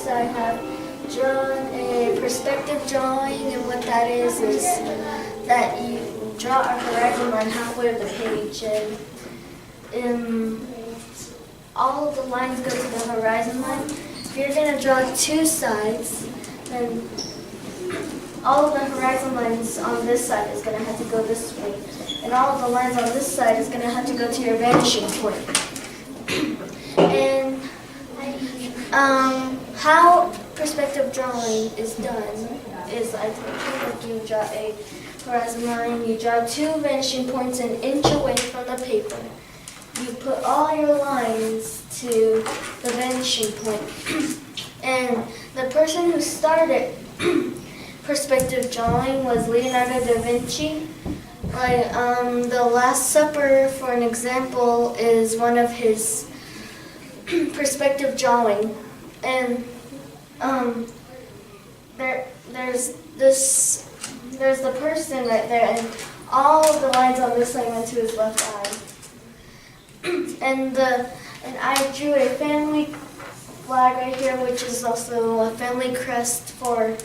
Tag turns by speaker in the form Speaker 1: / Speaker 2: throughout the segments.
Speaker 1: I have drawn a perspective drawing, and what that is that you draw a horizon line halfway of the page, and all of the lines go to the horizon line. If you're going to draw two sides, then all of the horizon lines on this side is going to have to go this way, and all of the lines on this side is going to have to go to your vanishing point. And how perspective drawing is done is, I think you draw a horizon line, you draw two vanishing points an inch away from the paper. You put all your lines to the vanishing point. And the person who started perspective drawing was Leonardo da Vinci. Like, the Last Supper, for an example, is one of his perspective drawing. And there's the person right there, and all of the lines on this side went to his left eye. And I drew a family flag right here, which is also a family crest for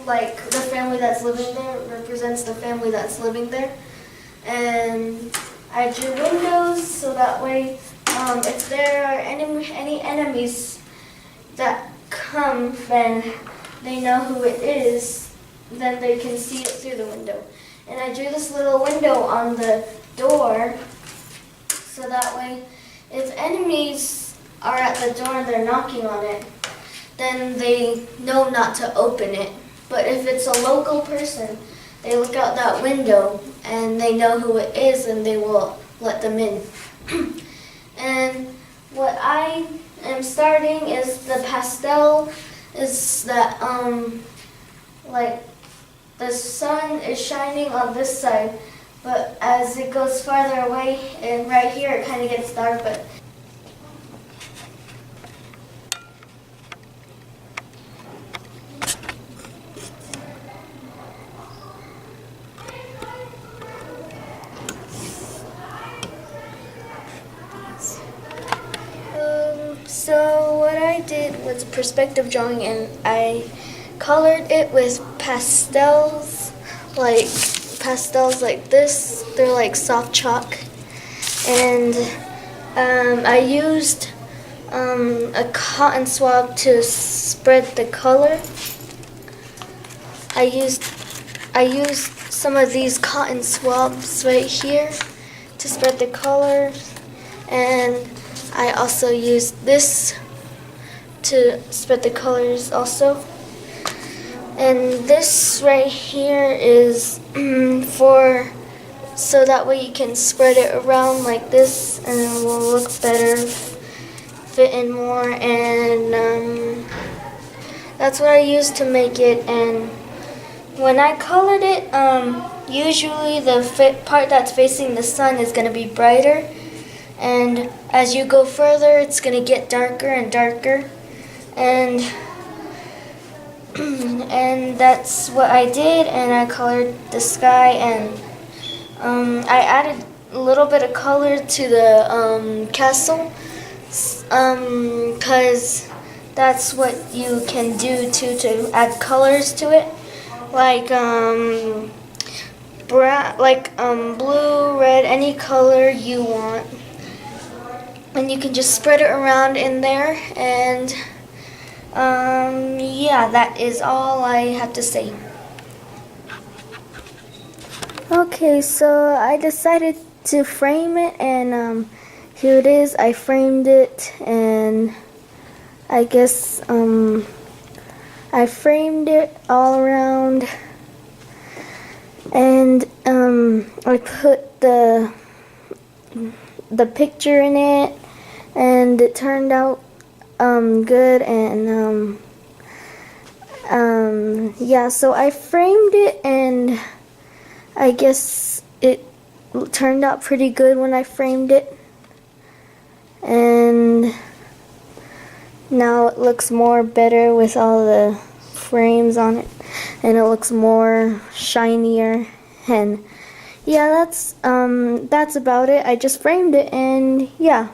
Speaker 1: like the family that's living there. It represents the family that's living there. And I drew windows so that way if there are any enemies that come, then they know who it is, then they can see it through the window. And I drew this little window on the door so that way if enemies are at the door and they're knocking on it, then they know not to open it. But if it's a local person, they look out that window and they know who it is and they will let them in. And what I am starting is the pastel, is that like the sun is shining on this side, but as it goes farther away and right here it kind of gets dark, but so what I did was perspective drawing, and I colored it with pastels like this. They're like soft chalk, and I used a cotton swab to spread the color. I used some of these cotton swabs right here to spread the color, and I also used this to spread the colors also. And this right here is so that way you can spread it around like this and it will look better, fit in more, and that's what I used to make it. And when I colored it, usually the part that's facing the sun is going to be brighter, and as you go further it's going to get darker and darker, and that's what I did. And I colored the sky, and I added a little bit of color to the castle, because that's what you can do to add colors to it, like blue, red, any color you want, and you can just spread it around in there. And yeah, that is all I have to say. Okay, so I decided to frame it, and here it is. I framed it, and I guess I framed it all around, and I put the picture in it, and it turned out good. And yeah, so I framed it, and I guess it turned out pretty good when I framed it, and now it looks more better with all the frames on it, and it looks more shinier. And yeah, that's about it. I just framed it, and yeah.